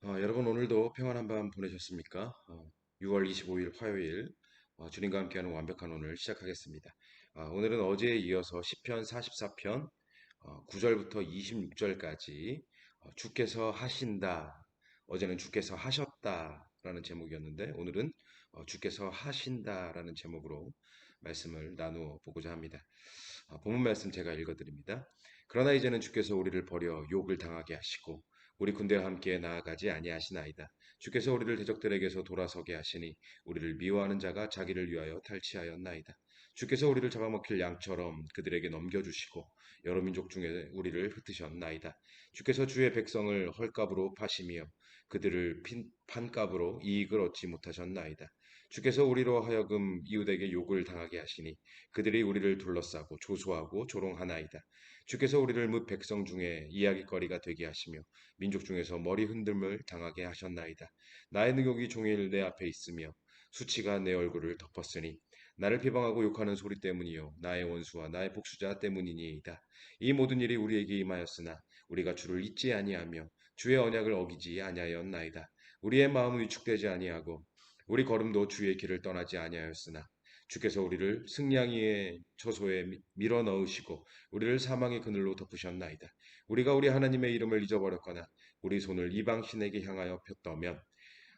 여러분 오늘도 평안한 밤 보내셨습니까? 6월 25일 화요일 주님과 함께하는 완벽한 오늘 시작하겠습니다. 오늘은 어제에 이어서 시편 44편 9절부터 26절까지 주께서 하신다. 어제는 주께서 하셨다라는 제목이었는데 오늘은 주께서 하신다라는 제목으로 말씀을 나누어 보고자 합니다. 본문 말씀 제가 읽어드립니다. 그러나 이제는 주께서 우리를 버려 욕을 당하게 하시고 우리 군대와 함께 나아가지 아니하시나이다. 주께서 우리를 대적들에게서 돌아서게 하시니 우리를 미워하는 자가 자기를 위하여 탈취하였나이다. 주께서 우리를 잡아먹힐 양처럼 그들에게 넘겨주시고 여러 민족 중에 우리를 흩으셨나이다. 주께서 주의 백성을 헐값으로 파시며 그들을 판값으로 이익을 얻지 못하셨나이다. 주께서 우리로 하여금 이웃에게 욕을 당하게 하시니 그들이 우리를 둘러싸고 조소하고 조롱하나이다. 주께서 우리를 뭇 백성 중에 이야깃거리가 되게 하시며 민족 중에서 머리 흔들림을 당하게 하셨나이다. 나의 능욕이 종일 내 앞에 있으며 수치가 내 얼굴을 덮었으니 나를 비방하고 욕하는 소리 때문이요 나의 원수와 나의 복수자 때문이니이다. 이 모든 일이 우리에게 임하였으나 우리가 주를 잊지 아니하며 주의 언약을 어기지 아니하였나이다. 우리의 마음은 위축되지 아니하고 우리 걸음도 주의 길을 떠나지 아니하였으나 주께서 우리를 승냥이의 처소에 밀어 넣으시고 우리를 사망의 그늘로 덮으셨나이다. 우리가 우리 하나님의 이름을 잊어버렸거나 우리 손을 이방 신에게 향하여 폈다면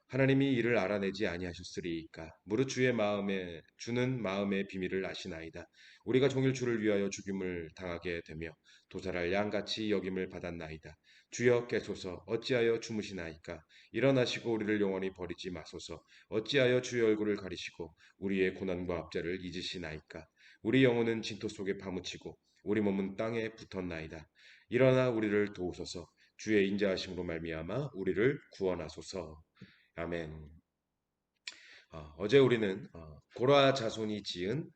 하나님이 이를 알아내지 아니하셨으리이까. 무릇 주의 마음에 주는 마음의 비밀을 아시나이다. 우리가 종일 주를 위하여 죽임을 당하게 되며 도살할 양같이 여김을 받았나이다. 주여 깨소서 어찌하여 주무시나이까. 일어나시고 우리를 영원히 버리지 마소서. 어찌하여 주의 얼굴을 가리시고 우리의 고난과 압제를 잊으시나이까. 우리 영혼은 진토 속에 파묻히고 우리 몸은 땅에 붙었나이다. 일어나 우리를 도우소서. 주의 인자하심으로 말미암아 우리를 구원하소서. 아멘. 어제 우리는 고라 자손이 지은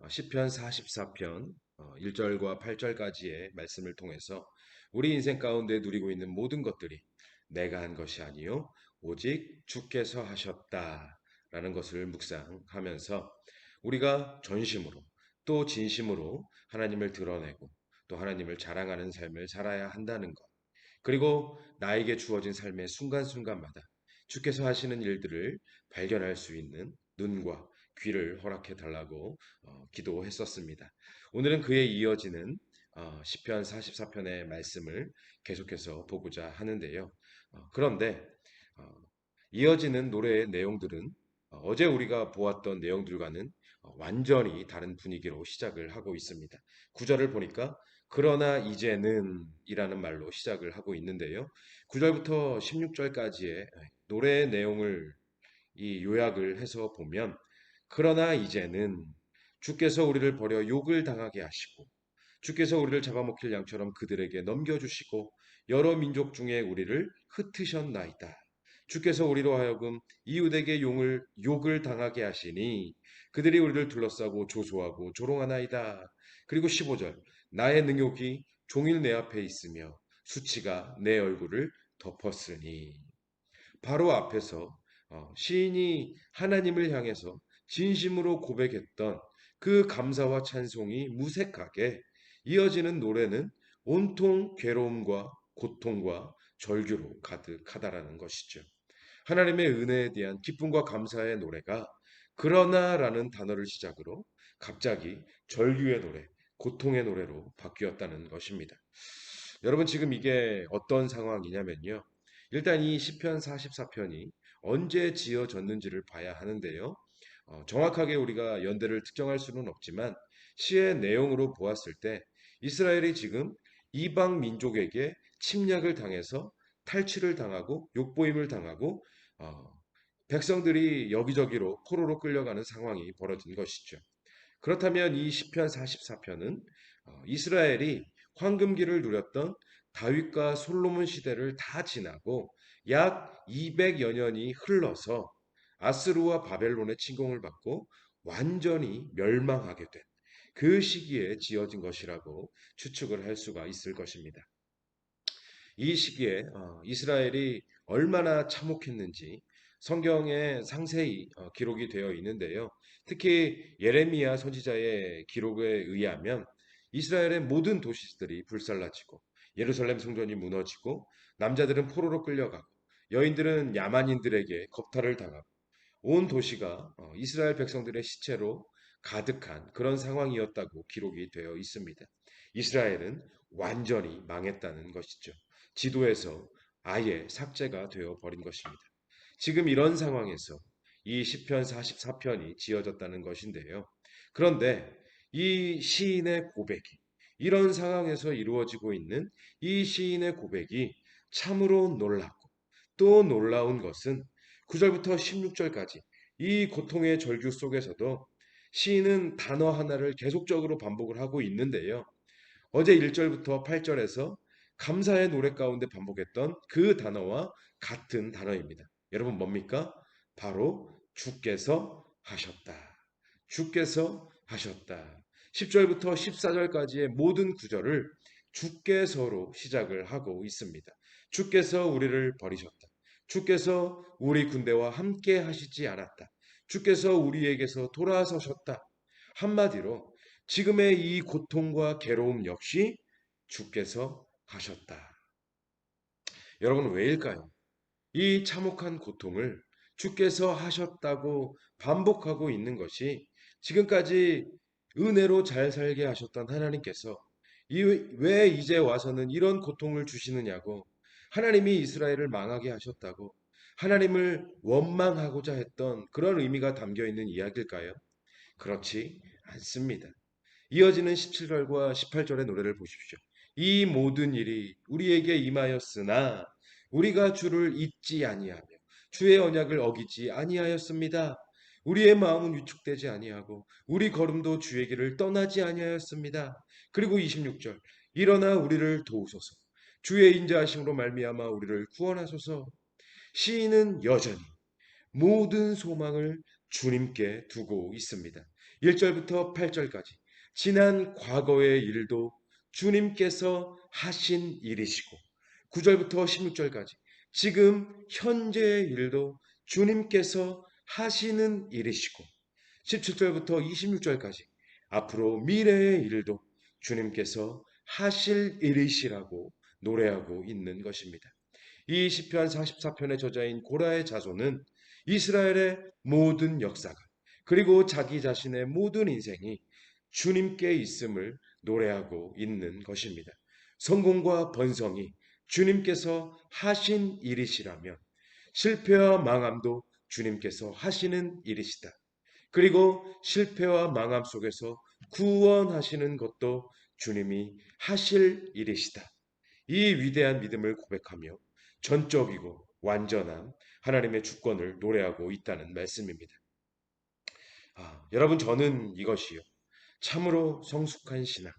시편 44편 1절과 8절까지의 말씀을 통해서 우리 인생 가운데 누리고 있는 모든 것들이 내가 한 것이 아니요 오직 주께서 하셨다라는 것을 묵상하면서 우리가 전심으로 또 진심으로 하나님을 드러내고 또 하나님을 자랑하는 삶을 살아야 한다는 것. 그리고 나에게 주어진 삶의 순간순간마다 주께서 하시는 일들을 발견할 수 있는 눈과 귀를 허락해 달라고 기도했었습니다. 오늘은 그에 이어지는 시편 44편의 말씀을 계속해서 보고자 하는데요. 그런데 어, 이어지는 노래의 내용들은 어제 우리가 보았던 내용들과는 완전히 다른 분위기로 시작을 하고 있습니다. 구절을 보니까 그러나 이제는 이라는 말로 시작을 하고 있는데요. 9절부터 16절까지의 노래의 내용을 이 요약을 해서 보면 그러나 이제는 주께서 우리를 버려 욕을 당하게 하시고 주께서 우리를 잡아먹힐 양처럼 그들에게 넘겨주시고 여러 민족 중에 우리를 흩으셨나이다. 주께서 우리로 하여금 이웃에게 욕을 당하게 하시니 그들이 우리를 둘러싸고 조소하고 조롱하나이다. 그리고 15절 나의 능욕이 종일 내 앞에 있으며 수치가 내 얼굴을 덮었으니 바로 앞에서 시인이 하나님을 향해서 진심으로 고백했던 그 감사와 찬송이 무색하게 이어지는 노래는 온통 괴로움과 고통과 절규로 가득하다라는 것이죠. 하나님의 은혜에 대한 기쁨과 감사의 노래가 그러나라는 단어를 시작으로 갑자기 절규의 노래, 고통의 노래로 바뀌었다는 것입니다. 여러분 지금 이게 어떤 상황이냐면요. 일단 이 시편 44편이 언제 지어졌는지를 봐야 하는데요. 정확하게 우리가 연대를 특정할 수는 없지만 시의 내용으로 보았을 때 이스라엘이 지금 이방 민족에게 침략을 당해서 탈취를 당하고 욕보임을 당하고 어, 백성들이 여기저기로 포로로 끌려가는 상황이 벌어진 것이죠. 그렇다면 이 시편 44편은 이스라엘이 황금기를 누렸던 다윗과 솔로몬 시대를 다 지나고 약 200여 년이 흘러서 아스루와 바벨론의 침공을 받고 완전히 멸망하게 된 그 시기에 지어진 것이라고 추측을 할 수가 있을 것입니다. 이 시기에 이스라엘이 얼마나 참혹했는지 성경에 상세히 기록이 되어 있는데요. 특히 예레미야 선지자의 기록에 의하면 이스라엘의 모든 도시들이 불살라지고 예루살렘 성전이 무너지고 남자들은 포로로 끌려가고 여인들은 야만인들에게 겁탈을 당하고 온 도시가 이스라엘 백성들의 시체로 가득한 그런 상황이었다고 기록이 되어 있습니다. 이스라엘은 완전히 망했다는 것이죠. 지도에서 아예 삭제가 되어 버린 것입니다. 지금 이런 상황에서 이 시편 44편이 지어졌다는 것인데요. 그런데 이 시인의 고백이 이런 상황에서 이루어지고 있는 이 시인의 고백이 참으로 놀랍고 또 놀라운 것은 9절부터 16절까지 이 고통의 절규 속에서도 시인은 단어 하나를 계속적으로 반복을 하고 있는데요. 어제 1절부터 8절에서 감사의 노래 가운데 반복했던 그 단어와 같은 단어입니다. 여러분 뭡니까? 바로 주께서 하셨다. 주께서 하셨다. 10절부터 14절까지의 모든 구절을 주께서로 시작을 하고 있습니다. 주께서 우리를 버리셨다. 주께서 우리 군대와 함께 하시지 않았다. 주께서 우리에게서 돌아서셨다. 한마디로 지금의 이 고통과 괴로움 역시 주께서 하셨다. 여러분 왜일까요? 이 참혹한 고통을 주께서 하셨다고 반복하고 있는 것이 지금까지 은혜로 잘 살게 하셨던 하나님께서 왜 이제 와서는 이런 고통을 주시느냐고 하나님이 이스라엘을 망하게 하셨다고 하나님을 원망하고자 했던 그런 의미가 담겨 있는 이야기일까요? 그렇지 않습니다. 이어지는 17절과 18절의 노래를 보십시오. 이 모든 일이 우리에게 임하였으나 우리가 주를 잊지 아니하며 주의 언약을 어기지 아니하였습니다. 우리의 마음은 위축되지 아니하고 우리 걸음도 주의 길을 떠나지 아니하였습니다. 그리고 26절 일어나 우리를 도우소서. 주의 인자하심으로 말미암아 우리를 구원하소서. 시인은 여전히 모든 소망을 주님께 두고 있습니다. 1절부터 8절까지 지난 과거의 일도 주님께서 하신 일이시고 9절부터 16절까지 지금 현재의 일도 주님께서 하시는 일이시고 17절부터 26절까지 앞으로 미래의 일도 주님께서 하실 일이시라고 노래하고 있는 것입니다. 이 시편 44편의 저자인 고라의 자손은 이스라엘의 모든 역사가 그리고 자기 자신의 모든 인생이 주님께 있음을 노래하고 있는 것입니다. 성공과 번성이 주님께서 하신 일이시라면 실패와 망함도 주님께서 하시는 일이시다. 그리고 실패와 망함 속에서 구원하시는 것도 주님이 하실 일이시다. 이 위대한 믿음을 고백하며 전적이고 완전한 하나님의 주권을 노래하고 있다는 말씀입니다. 여러분 저는 이것이요. 참으로 성숙한 신앙,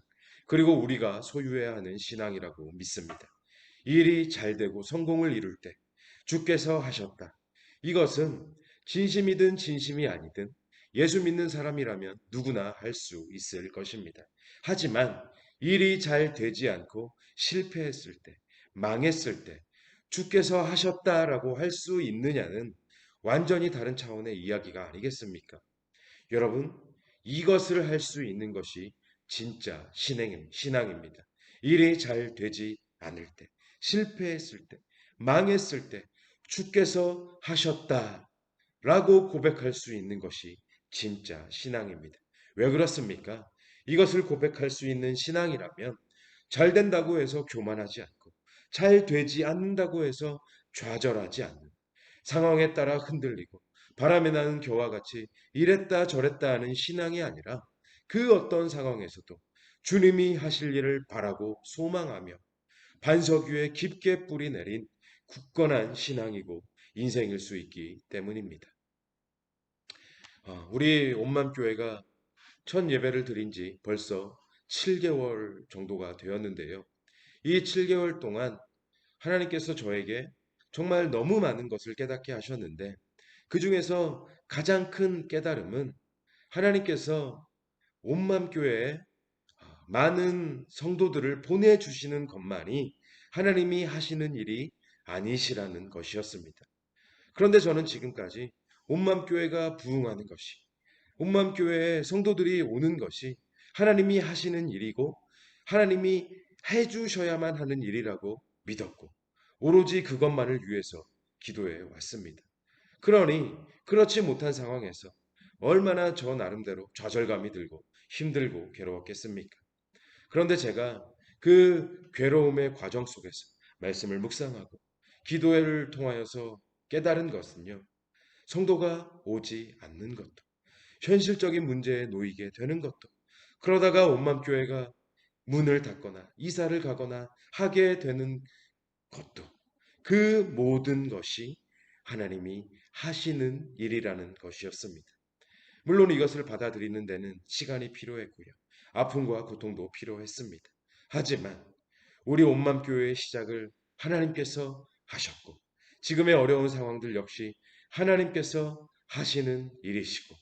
그리고 우리가 소유해야 하는 신앙이라고 믿습니다. 일이 잘 되고 성공을 이룰 때 주께서 하셨다. 이것은 진심이든 진심이 아니든 예수 믿는 사람이라면 누구나 할 수 있을 것입니다. 하지만 일이 잘 되지 않고 실패했을 때, 망했을 때 주께서 하셨다라고 할 수 있느냐는 완전히 다른 차원의 이야기가 아니겠습니까? 여러분, 이것을 할 수 있는 것이 진짜 신앙입니다. 일이 잘 되지 않을 때, 실패했을 때, 망했을 때, 주께서 하셨다 라고 고백할 수 있는 것이 진짜 신앙입니다. 왜 그렇습니까? 이것을 고백할 수 있는 신앙이라면 잘 된다고 해서 교만하지 않고, 잘 되지 않는다고 해서 좌절하지 않는, 상황에 따라 흔들리고 바람에 나는 겨와 같이 이랬다 저랬다 하는 신앙이 아니라 그 어떤 상황에서도 주님이 하실 일을 바라고 소망하며 반석 위에 깊게 뿌리 내린 굳건한 신앙이고 인생일 수 있기 때문입니다. 우리 온맘교회가 첫 예배를 드린 지 벌써 7개월 정도가 되었는데요. 이 7개월 동안 하나님께서 저에게 정말 너무 많은 것을 깨닫게 하셨는데 그 중에서 가장 큰 깨달음은 하나님께서 온맘교회에 많은 성도들을 보내주시는 것만이 하나님이 하시는 일이 아니시라는 것이었습니다. 그런데 저는 지금까지 온맘교회가 부흥하는 것이, 온맘교회에 성도들이 오는 것이 하나님이 하시는 일이고 하나님이 해주셔야만 하는 일이라고 믿었고 오로지 그것만을 위해서 기도해 왔습니다. 그러니 그렇지 못한 상황에서 얼마나 저 나름대로 좌절감이 들고 힘들고 괴로웠겠습니까? 그런데 제가 그 괴로움의 과정 속에서 말씀을 묵상하고 기도를 통하여서 깨달은 것은요. 성도가 오지 않는 것도, 현실적인 문제에 놓이게 되는 것도, 그러다가 온맘교회가 문을 닫거나 이사를 가거나 하게 되는 것도, 그 모든 것이 하나님이 하시는 일이라는 것이었습니다. 물론 이것을 받아들이는 데는 시간이 필요했고요. 아픔과 고통도 필요했습니다. 하지만 우리 온맘교회의 시작을 하나님께서 하셨고, 지금의 어려운 상황들 역시 하나님께서 하시는 일이시고,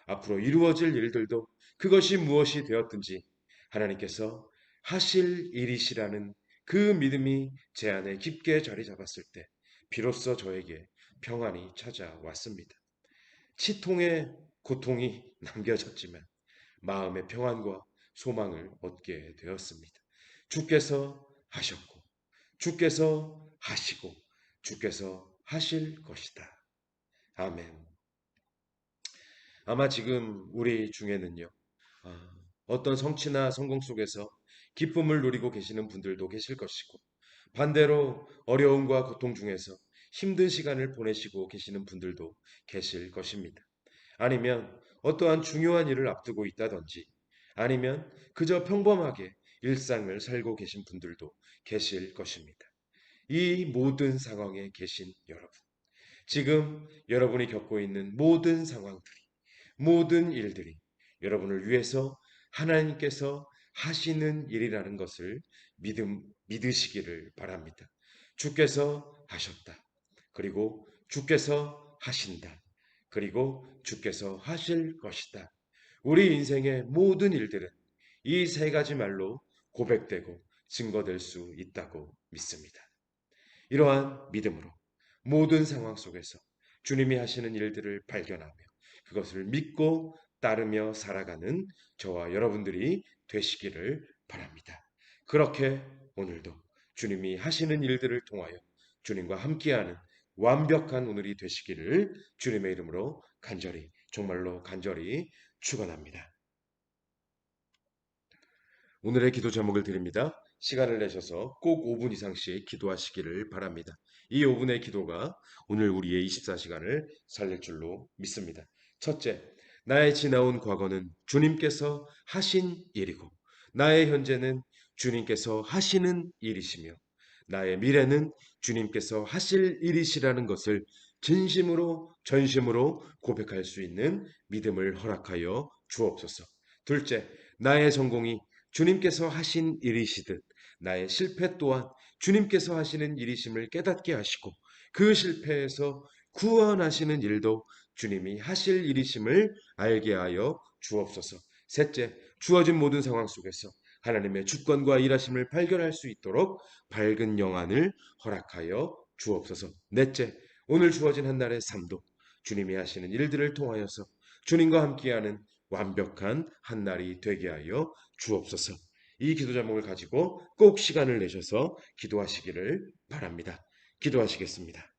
앞으로 이루어질 일들도 그것이 무엇이 되었든지 하나님께서 하실 일이시라는 그 믿음이 제 안에 깊게 자리 잡았을 때 비로소 저에게 평안이 찾아왔습니다. 치통의 고통이 남겨졌지만 마음의 평안과 소망을 얻게 되었습니다. 주께서 하셨고, 주께서 하시고, 주께서 하실 것이다. 아멘. 아마 지금 우리 중에는요, 어떤 성취나 성공 속에서 기쁨을 누리고 계시는 분들도 계실 것이고, 반대로 어려움과 고통 중에서 힘든 시간을 보내시고 계시는 분들도 계실 것입니다. 아니면 어떠한 중요한 일을 앞두고 있다든지, 아니면 그저 평범하게 일상을 살고 계신 분들도 계실 것입니다. 이 모든 상황에 계신 여러분, 지금 여러분이 겪고 있는 모든 상황들이, 모든 일들이 여러분을 위해서 하나님께서 하시는 일이라는 것을 믿으시기를 바랍니다. 주께서 하셨다. 그리고 주께서 하신다. 그리고 주께서 하실 것이다. 우리 인생의 모든 일들은 이 세 가지 말로 고백되고 증거될 수 있다고 믿습니다. 이러한 믿음으로 모든 상황 속에서 주님이 하시는 일들을 발견하며 그것을 믿고 따르며 살아가는 저와 여러분들이 되시기를 바랍니다. 그렇게 오늘도 주님이 하시는 일들을 통하여 주님과 함께하는 완벽한 오늘이 되시기를 주님의 이름으로 간절히, 정말로 간절히 축원합니다. 오늘의 기도 제목을 드립니다. 시간을 내셔서 꼭 5분 이상씩 기도하시기를 바랍니다. 이 5분의 기도가 오늘 우리의 24시간을 살릴 줄로 믿습니다. 첫째, 나의 지나온 과거는 주님께서 하신 일이고, 나의 현재는 주님께서 하시는 일이시며, 나의 미래는 주님께서 하실 일이시라는 것을 진심으로, 전심으로 고백할 수 있는 믿음을 허락하여 주옵소서. 둘째, 나의 성공이 주님께서 하신 일이시듯 나의 실패 또한 주님께서 하시는 일이심을 깨닫게 하시고, 그 실패에서 구원하시는 일도 주님이 하실 일이심을 알게 하여 주옵소서. 셋째, 주어진 모든 상황 속에서 하나님의 주권과 일하심을 발견할 수 있도록 밝은 영안을 허락하여 주옵소서. 넷째, 오늘 주어진 한 날의 삶도 주님이 하시는 일들을 통하여서 주님과 함께하는 완벽한 한 날이 되게 하여 주옵소서. 이 기도 제목을 가지고 꼭 시간을 내셔서 기도하시기를 바랍니다. 기도하시겠습니다.